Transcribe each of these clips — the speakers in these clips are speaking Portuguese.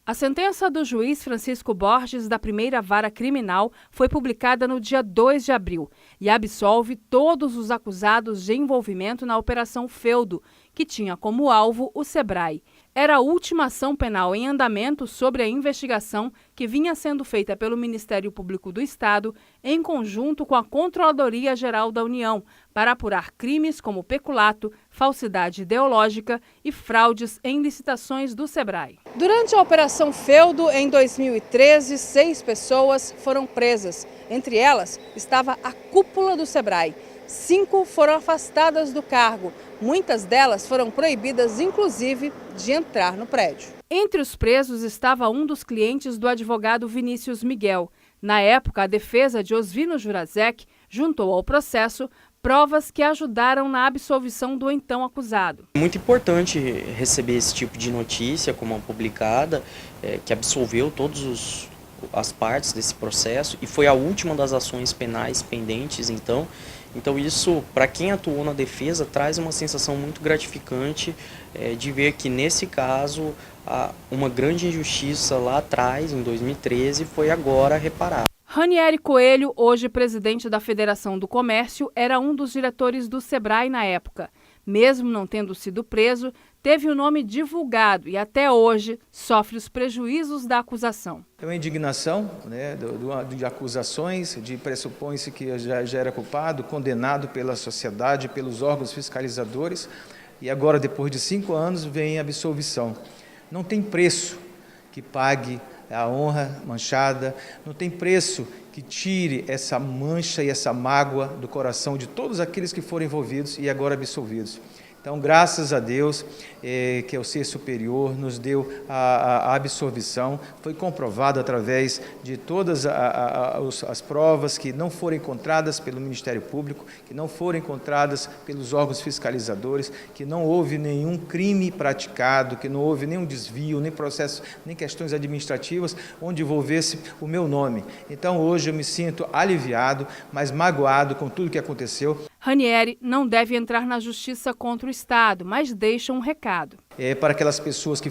A sentença do juiz Francisco Borges, da primeira vara criminal, foi publicada no dia 2 de abril e absolve todos os acusados de envolvimento na Operação Feudo, que tinha como alvo o Sebrae. Era a última ação penal em andamento sobre a investigação que vinha sendo feita pelo Ministério Público do Estado em conjunto com a Controladoria Geral da União para apurar crimes como peculato, falsidade ideológica e fraudes em licitações do Sebrae. Durante a Operação Feudo, em 2013, 6 pessoas foram presas. Entre elas estava a cúpula do Sebrae. 5 foram afastadas do cargo. Muitas delas foram proibidas, inclusive, de entrar no prédio. Entre os presos estava um dos clientes do advogado Vinícius Miguel. Na época, a defesa de Osvino Jurazek juntou ao processo provas que ajudaram na absolvição do então acusado. É muito importante receber esse tipo de notícia como a publicada, que absolveu todas as partes desse processo e foi a última das ações penais pendentes, então isso, para quem atuou na defesa, traz uma sensação muito gratificante de ver que, nesse caso, uma grande injustiça lá atrás, em 2013, foi agora reparada. Ranieri Coelho, hoje presidente da Federação do Comércio, era um dos diretores do Sebrae na época. Mesmo não tendo sido preso, teve o nome divulgado e até hoje sofre os prejuízos da acusação. É uma indignação, de acusações, de pressupõe-se que já era culpado, condenado pela sociedade, pelos órgãos fiscalizadores, e agora, depois de 5 anos, vem a absolvição. Não tem preço que pague a honra manchada, não tem preço que tire essa mancha e essa mágoa do coração de todos aqueles que foram envolvidos e agora absolvidos. Então, graças a Deus, que é o ser superior, nos deu a absolvição. Foi comprovado através de todas as provas que não foram encontradas pelo Ministério Público, que não foram encontradas pelos órgãos fiscalizadores, que não houve nenhum crime praticado, que não houve nenhum desvio, nem processo, nem questões administrativas onde envolvesse o meu nome. Então, hoje eu me sinto aliviado, mas magoado com tudo que aconteceu. Ranieri não deve entrar na justiça contra o Estado, mas deixa um recado. Para aquelas pessoas que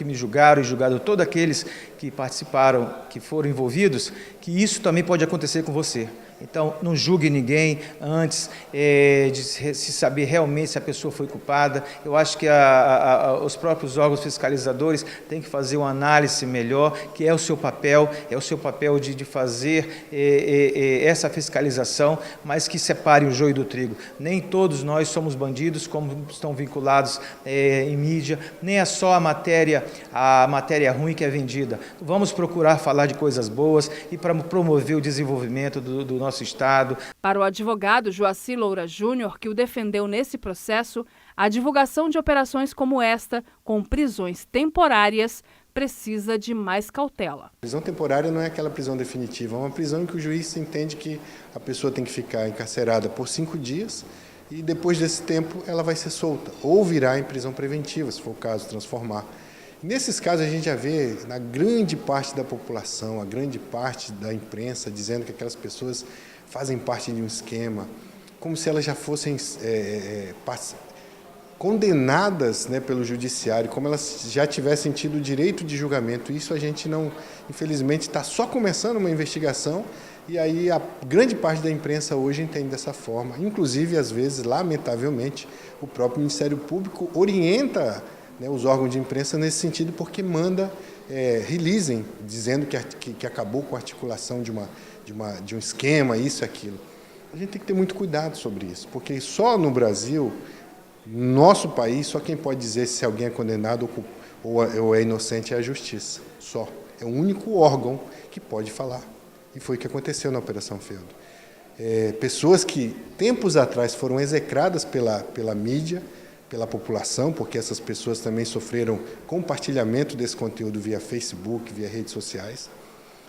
me julgaram e julgaram todos aqueles que participaram, que foram envolvidos, que isso também pode acontecer com você. Então, não julgue ninguém antes de se saber realmente se a pessoa foi culpada. Eu acho que os próprios órgãos fiscalizadores têm que fazer uma análise melhor, que é o seu papel de fazer essa fiscalização, mas que separe o joio do trigo. Nem todos nós somos bandidos, como estão vinculados em mídia, nem é só a matéria ruim que é vendida. Vamos procurar falar de coisas boas e para promover o desenvolvimento do nosso Estado. Para o advogado Joaci Loura Júnior, que o defendeu nesse processo, a divulgação de operações como esta, com prisões temporárias, precisa de mais cautela. Prisão temporária não é aquela prisão definitiva, é uma prisão em que o juiz entende que a pessoa tem que ficar encarcerada por 5 dias e depois desse tempo ela vai ser solta, ou virá em prisão preventiva, se for o caso, transformar. Nesses casos a gente já vê na grande parte da população, a grande parte da imprensa, dizendo que aquelas pessoas fazem parte de um esquema, como se elas já fossem condenadas, pelo judiciário, como elas já tivessem tido o direito de julgamento. Isso a gente não, infelizmente, está só começando uma investigação e aí a grande parte da imprensa hoje entende dessa forma. Inclusive, às vezes, lamentavelmente, o próprio Ministério Público orienta os órgãos de imprensa nesse sentido, porque manda releasing, dizendo que acabou com a articulação de um esquema, isso e aquilo. A gente tem que ter muito cuidado sobre isso, porque só no Brasil, nosso país, só quem pode dizer se alguém é condenado ou é inocente é a justiça. Só. É o único órgão que pode falar. E foi o que aconteceu na Operação Feudo. Pessoas que, tempos atrás, foram execradas pela mídia, pela população, porque essas pessoas também sofreram compartilhamento desse conteúdo via Facebook, via redes sociais.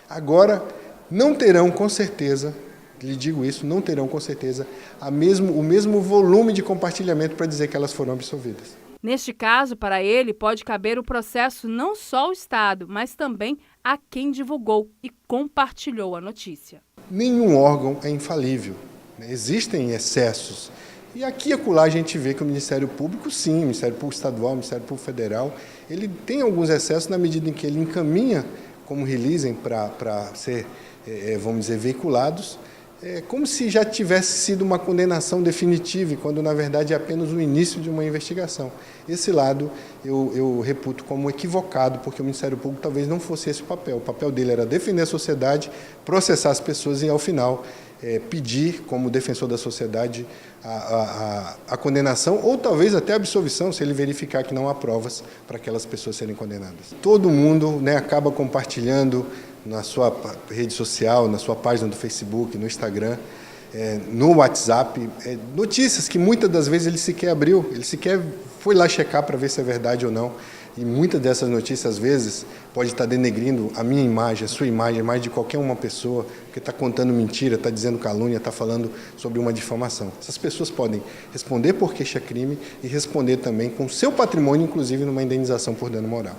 Agora, não terão, com certeza, lhe digo isso, não terão, com certeza, o mesmo volume de compartilhamento para dizer que elas foram absolvidas. Neste caso, para ele, pode caber o processo não só ao Estado, mas também a quem divulgou e compartilhou a notícia. Nenhum órgão é infalível. Existem excessos. E aqui e acolá a gente vê que o Ministério Público, sim, o Ministério Público Estadual, o Ministério Público Federal, ele tem alguns excessos na medida em que ele encaminha como releasing para ser, vamos dizer, veiculados, como se já tivesse sido uma condenação definitiva, quando na verdade é apenas o início de uma investigação. Esse lado eu reputo como equivocado, porque o Ministério Público talvez não fosse esse o papel dele era defender a sociedade, processar as pessoas e ao final pedir como defensor da sociedade a condenação ou talvez até a absolvição, se ele verificar que não há provas para aquelas pessoas serem condenadas. Todo mundo, né, acaba compartilhando na sua rede social, na sua página do Facebook, no Instagram, no WhatsApp, notícias que muitas das vezes ele sequer abriu, ele sequer foi lá checar para ver se é verdade ou não. E muitas dessas notícias, às vezes, pode estar denegrindo a minha imagem, a sua imagem, a imagem de qualquer uma pessoa, porque está contando mentira, está dizendo calúnia, está falando sobre uma difamação. Essas pessoas podem responder por queixa-crime e responder também com seu patrimônio, inclusive numa indenização por dano moral.